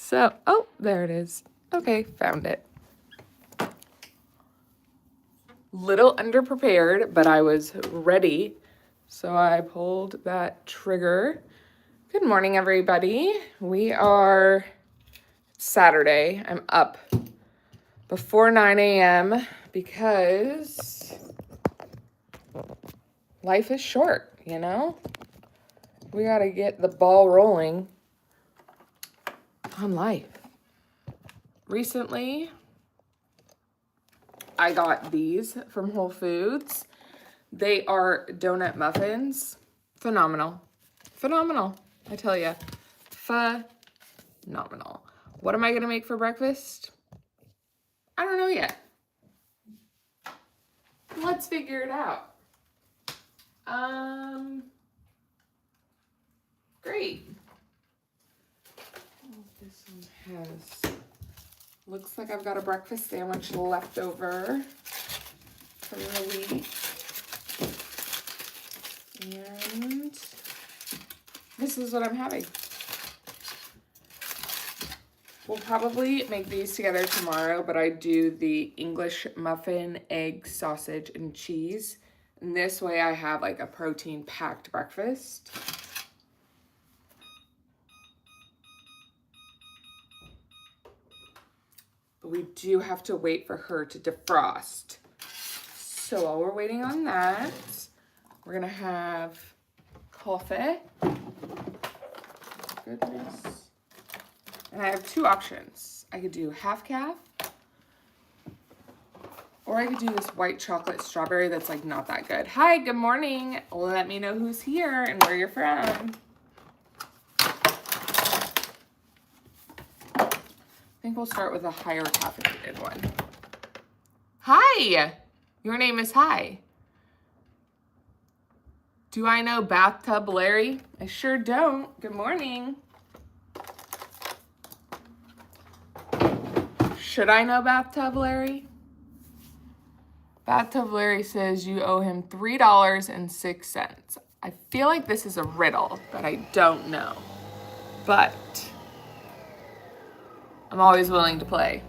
So, oh, there it is. Okay, found it. Little underprepared, but I was ready. So I pulled that trigger. Good morning, everybody. We are Saturday. I'm up before 9 a.m. because life is short, you know? We gotta get the ball rolling on life. Recently, I got these from Whole Foods. They are donut muffins. Phenomenal. Phenomenal, I tell you. Phenomenal. What am I gonna make for breakfast? I don't know yet. Let's figure it out. Great. This one has, looks like I've got a breakfast sandwich left over from the week. And this is what I'm having. We'll probably make these together tomorrow, but I do the English muffin, egg, sausage, and cheese. And this way I have like a protein-packed breakfast. But we do have to wait for her to defrost. So while we're waiting on that, we're gonna have coffee. Goodness. And I have two options. I could do half calf, or I could do this white chocolate strawberry that's like not that good. Hi, good morning. Let me know who's here and where you're from. I think we'll start with a higher caffeinated one. Hi, your name is Hi. Do I know Bathtub Larry? I sure don't. Good morning. Should I know Bathtub Larry? Bathtub Larry says you owe him $3.06. I feel like this is a riddle, but I don't know. But I'm always willing to play.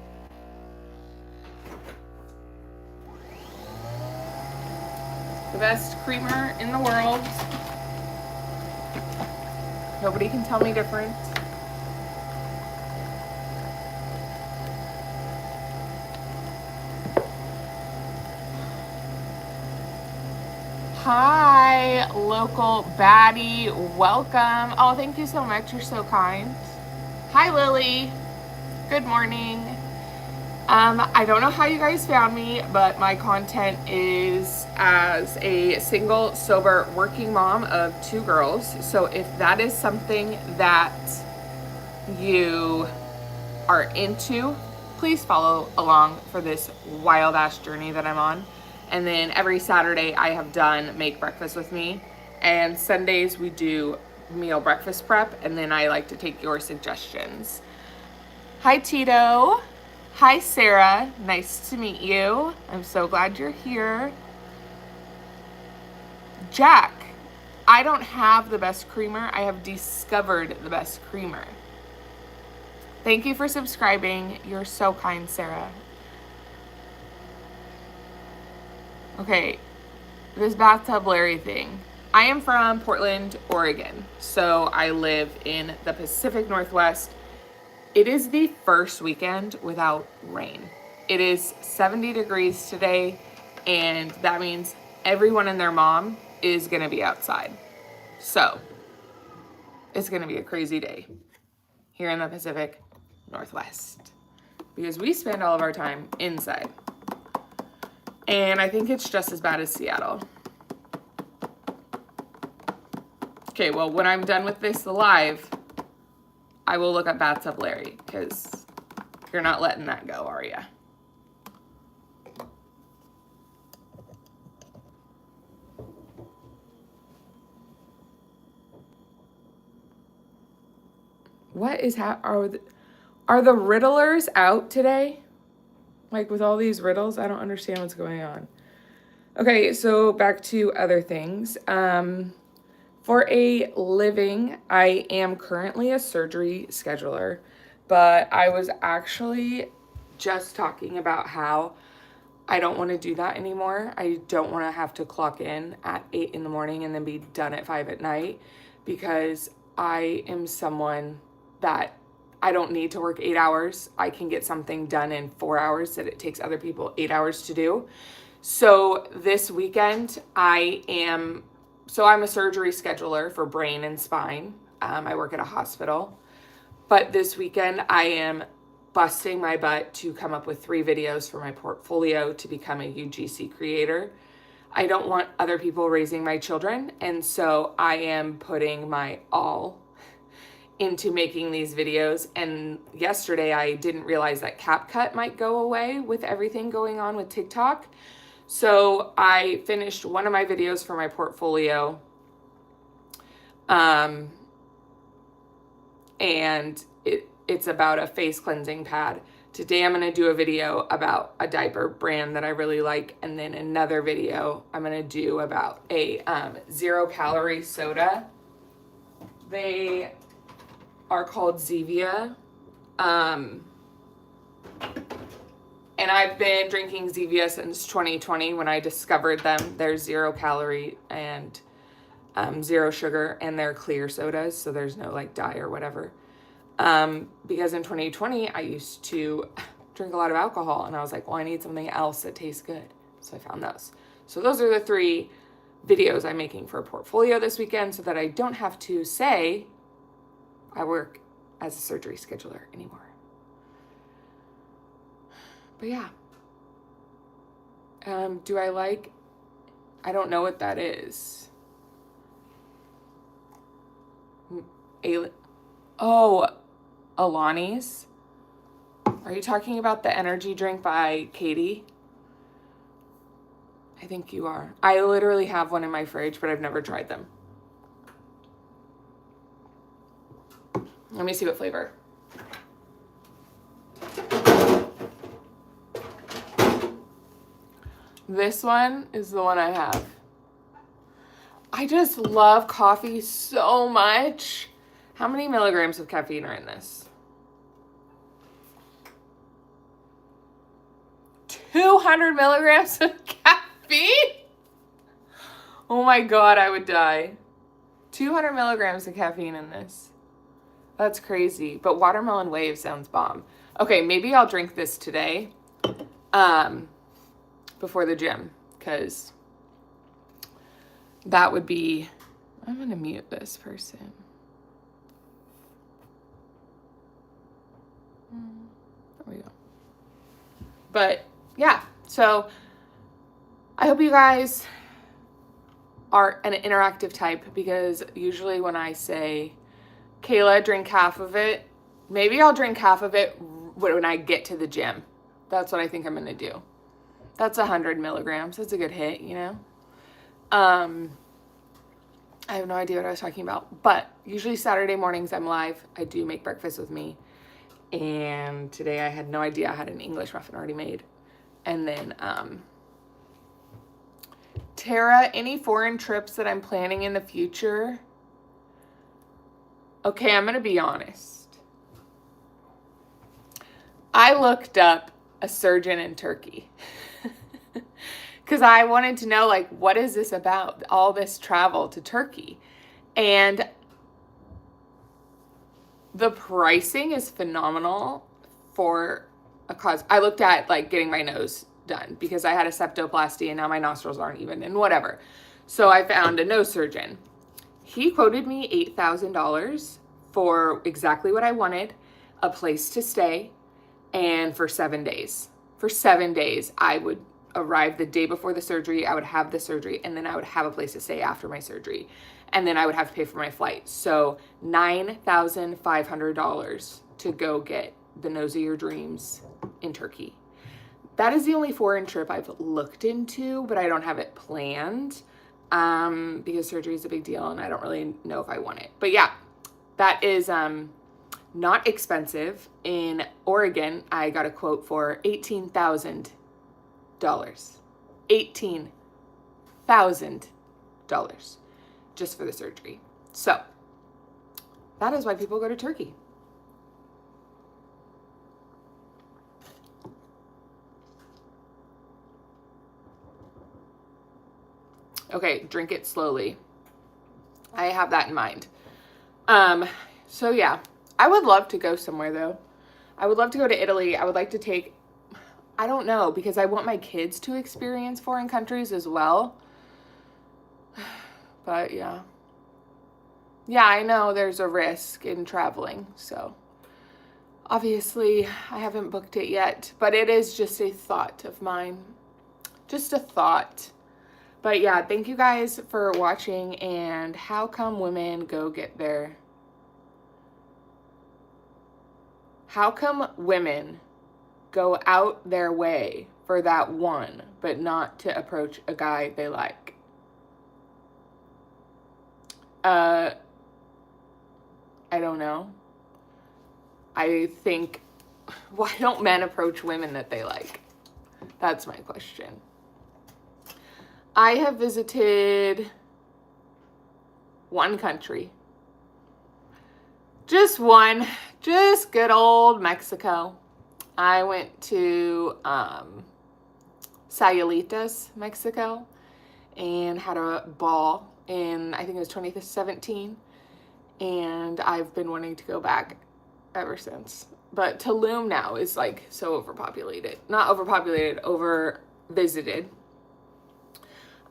The best creamer in the world. Nobody can tell me different. Hi, local baddie. Welcome. Oh, thank you so much. You're so kind. Hi, Lily. Good morning. I don't know how you guys found me, but my content is as a single, sober, working mom of 2 girls. So if that is something that you are into, please follow along for this wild ass journey that I'm on. And then every Saturday I have done Make Breakfast with Me. And Sundays we do meal breakfast prep. And then I like to take your suggestions. Hi, Tito. Hi, Sarah. Nice to meet you. I'm so glad you're here. Jack, I don't have the best creamer. I have discovered the best creamer. Thank you for subscribing. You're so kind, Sarah. Okay, this Bathtub Larry thing. I am from Portland, Oregon, so I live in the Pacific Northwest. It is the first weekend without rain. It is 70 degrees today, and that means everyone and their mom is gonna be outside. So, it's gonna be a crazy day here in the Pacific Northwest because we spend all of our time inside. And I think it's just as bad as Seattle. Okay, well, when I'm done with this live, I will look up Bathtub Larry because you're not letting that go, are ya? What is are the riddlers out today? Like with all these riddles, I don't understand what's going on. Okay, so back to other things. For a living, I am currently a surgery scheduler. But I was actually just talking about how I don't want to do that anymore. I don't want to have to clock in at 8 in the morning and then be done at 5 at night, because I am someone that I don't need to work 8 hours. I can get something done in 4 hours that it takes other people 8 hours to do. So this weekend I'm a surgery scheduler for brain and spine. I work at a hospital. But this weekend I am busting my butt to come up with 3 videos for my portfolio to become a UGC creator. I don't want other people raising my children, and so I am putting my all into making these videos. And yesterday I didn't realize that CapCut might go away with everything going on with TikTok. So I finished one of my videos for my portfolio. And it's about a face cleansing pad. Today I'm going to do a video about a diaper brand that I really like, and then another video I'm going to do about a 0-calorie soda. They are called Zevia. And I've been drinking Zevia since 2020 when I discovered them. They're 0-calorie and 0 sugar, and they're clear sodas, so there's no like dye or whatever. Because in 2020 I used to drink a lot of alcohol, and I was like, well, I need something else that tastes good. So I found those. So those are the 3 videos I'm making for a portfolio this weekend, so that I don't have to say I work as a surgery scheduler anymore. But yeah. I don't know what that is. Alani's. Are you talking about the energy drink by Katie? I think you are. I literally have one in my fridge, but I've never tried them. Let me see what flavor. This one is the one I have. I just love coffee so much. How many milligrams of caffeine are in this? 200 milligrams of caffeine? Oh my God, I would die. 200 milligrams of caffeine in this. That's crazy. But watermelon wave sounds bomb. Okay, maybe I'll drink this today before the gym, because that would be... I'm going to mute this person. There we go. But yeah, so I hope you guys are an interactive type, because usually when I say, Kayla, drink half of it, maybe I'll drink half of it when I get to the gym. That's what I think I'm going to do. That's 100 milligrams. That's a good hit, you know? I have no idea what I was talking about, but usually Saturday mornings I'm live. I do make breakfast with me. And today I had no idea I had an English muffin already made. And then, Tara, any foreign trips that I'm planning in the future? Okay, I'm going to be honest. I looked up a surgeon in Turkey because I wanted to know, like, what is this about? All this travel to Turkey. And the pricing is phenomenal for a cause. I looked at like getting my nose done because I had a septoplasty and now my nostrils aren't even, and whatever. So I found a nose surgeon. He quoted me $8,000 for exactly what I wanted, a place to stay, and for 7 days. For 7 days, I would arrive the day before the surgery, I would have the surgery, and then I would have a place to stay after my surgery. And then I would have to pay for my flight. So $9,500 to go get the nose of your dreams in Turkey. That is the only foreign trip I've looked into, but I don't have it planned because surgery is a big deal and I don't really know if I want it. But yeah, that is not expensive. In Oregon, I got a quote for $18,000. $18,000 just for the surgery. So that is why people go to Turkey. Okay, drink it slowly. I have that in mind. So yeah, I would love to go somewhere though. I would love to go to Italy. I would like to take, I don't know, because I want my kids to experience foreign countries as well. But yeah. Yeah, I know there's a risk in traveling, so obviously I haven't booked it yet, but it is just a thought of mine. Just a thought. But yeah, thank you guys for watching. And how come women go get their... How come women go out their way for that one, but not to approach a guy they like? I don't know. I think, why don't men approach women that they like? That's my question. I have visited one country. Just one. Just good old Mexico. I went to Sayulitas, Mexico, and had a ball in, I think it was 2017. And I've been wanting to go back ever since. But Tulum now is like so overpopulated. Not overpopulated, over visited.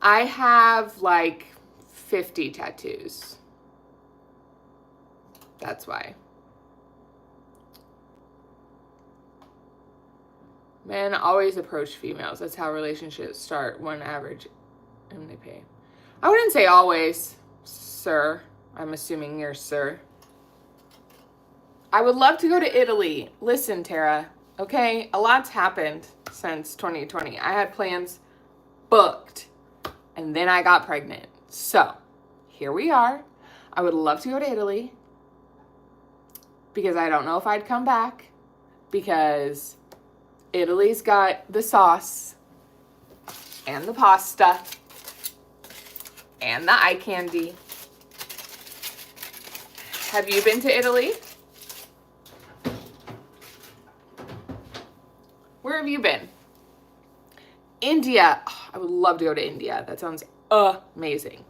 I have like 50 tattoos. That's why. Men always approach females. That's how relationships start. One average and they pay. I wouldn't say always, sir. I'm assuming you're sir. I would love to go to Italy. Listen, Tara, okay? A lot's happened since 2020. I had plans booked, and then I got pregnant. So, here we are. I would love to go to Italy because I don't know if I'd come back because Italy's got the sauce and the pasta and the eye candy. Have you been to Italy? Where have you been? India. Oh, I would love to go to India. That sounds amazing.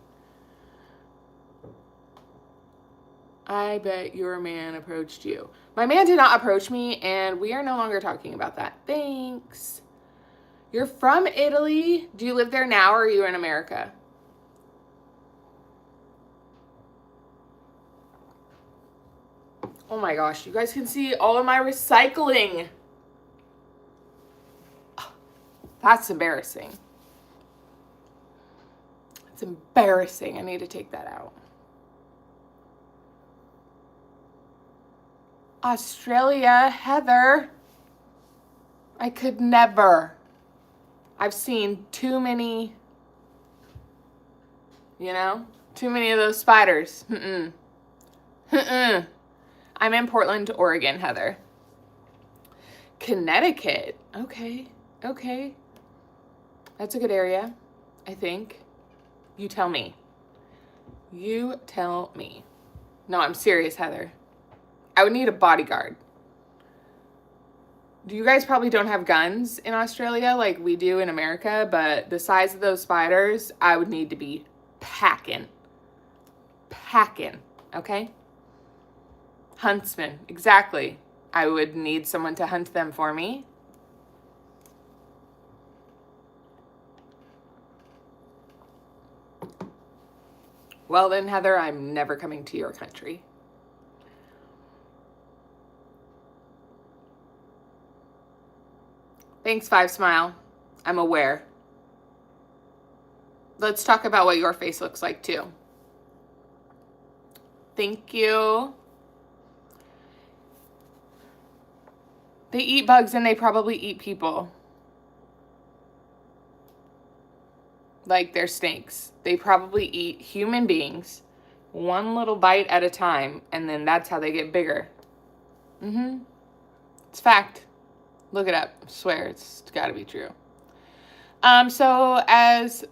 I bet your man approached you. My man did not approach me, and we are no longer talking about that. Thanks. You're from Italy? Do you live there now, or are you in America? Oh my gosh, you guys can see all of my recycling. That's embarrassing. It's embarrassing. I need to take that out. Australia, Heather. I could never. I've seen too many, too many of those spiders. I'm in Portland, Oregon, Heather. Connecticut. Okay. That's a good area, I think. You tell me. You tell me. No, I'm serious, Heather. I would need a bodyguard. You guys probably don't have guns in Australia like we do in America, but the size of those spiders, I would need to be packing, okay? Huntsman, exactly. I would need someone to hunt them for me. Well then, Heather, I'm never coming to your country. Thanks, Five Smile. I'm aware. Let's talk about what your face looks like too. Thank you. They eat bugs and they probably eat people. Like they're snakes. They probably eat human beings one little bite at a time, and then that's how they get bigger. It's fact. Look it up. I swear it's gotta be true. So as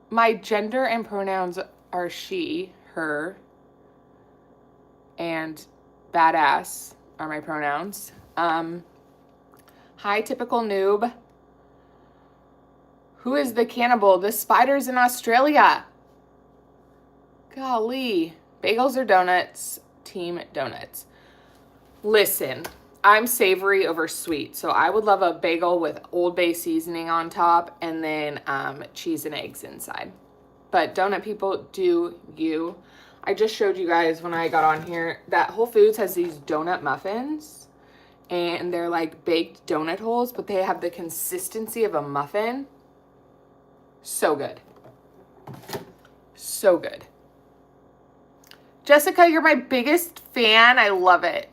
my gender and pronouns are she, her, and badass are my pronouns. Hi, typical noob. Who is the cannibal? The spiders in Australia. Golly. Bagels or donuts? Team donuts. Listen, I'm savory over sweet, so I would love a bagel with Old Bay seasoning on top and then cheese and eggs inside. But donut people, do you. I just showed you guys when I got on here that Whole Foods has these donut muffins, and they're like baked donut holes, but they have the consistency of a muffin. So good. So good. Jessica, you're my biggest fan. I love it.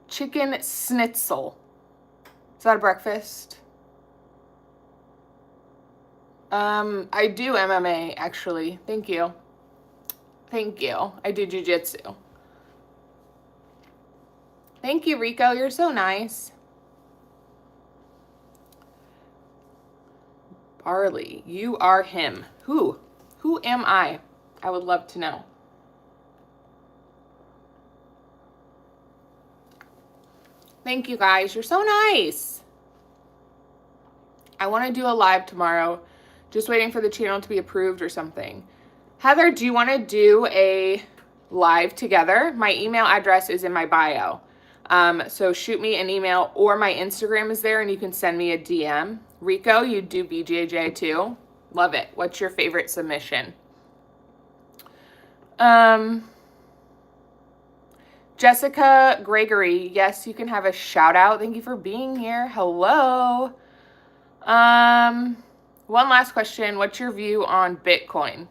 Chicken schnitzel. Is that a breakfast? I do MMA, actually. Thank you. Thank you. I do jujitsu. Thank you, Rico. You're so nice. Barley, you are him. Who? Who am I? I would love to know. Thank you, guys. You're so nice. I want to do a live tomorrow. Just waiting for the channel to be approved or something. Heather, do you want to do a live together? My email address is in my bio. So shoot me an email, or my Instagram is there and you can send me a DM. Rico, you do BJJ too. Love it. What's your favorite submission? Jessica Gregory, yes, you can have a shout out. Thank you for being here. Hello. One last question. What's your view on Bitcoin?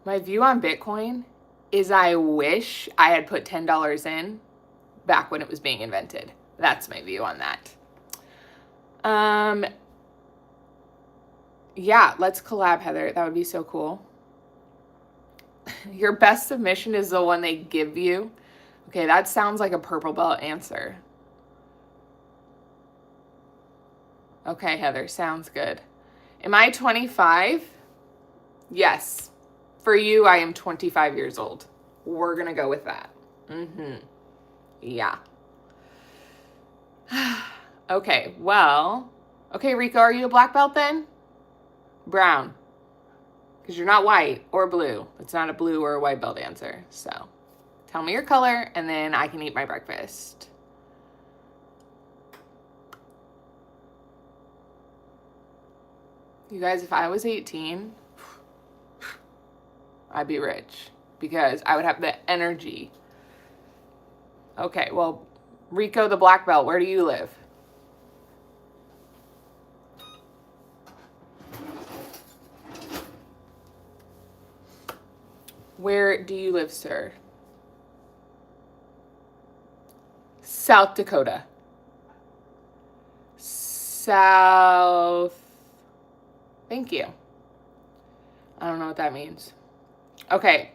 My view on Bitcoin is I wish I had put $10 in back when it was being invented. That's my view on that. Yeah, let's collab, Heather. That would be so cool. Your best submission is the one they give you. Okay, that sounds like a purple belt answer. Okay, Heather, sounds good. Am I 25? Yes. For you, I am 25 years old. We're going to go with that. Yeah. Okay, well. Okay, Rico, are you a black belt then? Brown. Because you're not white or blue. It's not a blue or a white belt answer. So tell me your color and then I can eat my breakfast. You guys, if I was 18, I'd be rich because I would have the energy. Okay, well, Rico the black belt, where do you live? Where do you live, sir? South Dakota. South. Thank you. I don't know what that means. Okay.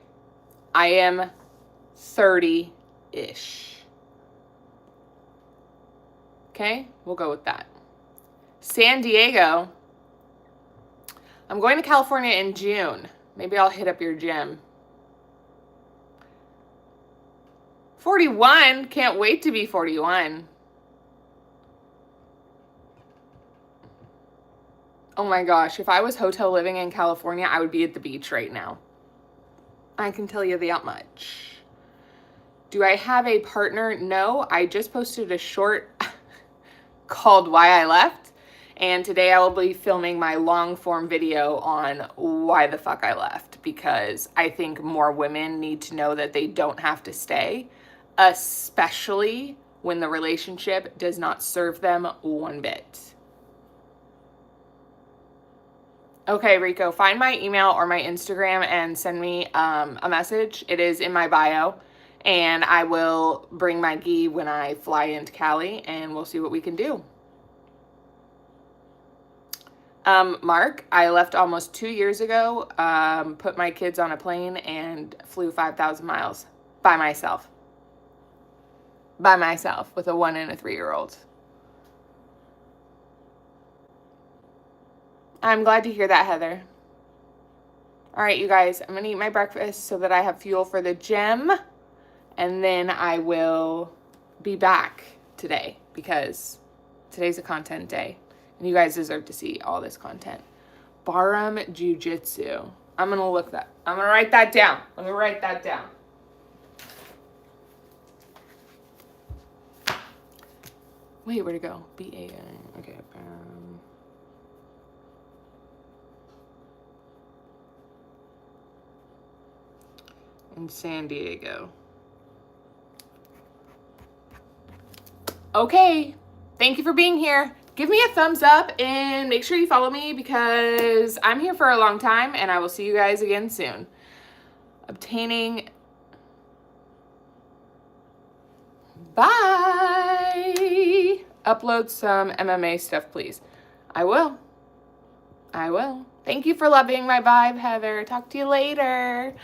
I am 30-ish. Okay, we'll go with that. San Diego. I'm going to California in June. Maybe I'll hit up your gym. 41. Can't wait to be 41. Oh my gosh, if I was hotel living in California, I would be at the beach right now. I can tell you that much. Do I have a partner? No, I just posted a short called Why I Left. And today I will be filming my long form video on why the fuck I left, because I think more women need to know that they don't have to stay, especially when the relationship does not serve them one bit. Okay, Rico, find my email or my Instagram and send me a message. It is in my bio, and I will bring my gi when I fly into Cali, and we'll see what we can do. Mark, I left almost 2 years ago, put my kids on a plane, and flew 5,000 miles by myself. By myself, with a 1 and a 3-year-old. I'm glad to hear that, Heather. All right, you guys, I'm going to eat my breakfast so that I have fuel for the gym. And then I will be back today because today's a content day. And you guys deserve to see all this content. Barham Jiu-Jitsu. I'm going to write that down. Let me write that down. Wait, where'd it go? B-A-N. Okay. In San Diego. Okay. Thank you for being here. Give me a thumbs up and make sure you follow me because I'm here for a long time and I will see you guys again soon. Obtaining. Bye. Upload some MMA stuff, please. I will. Thank you for loving my vibe, Heather. Talk to you later.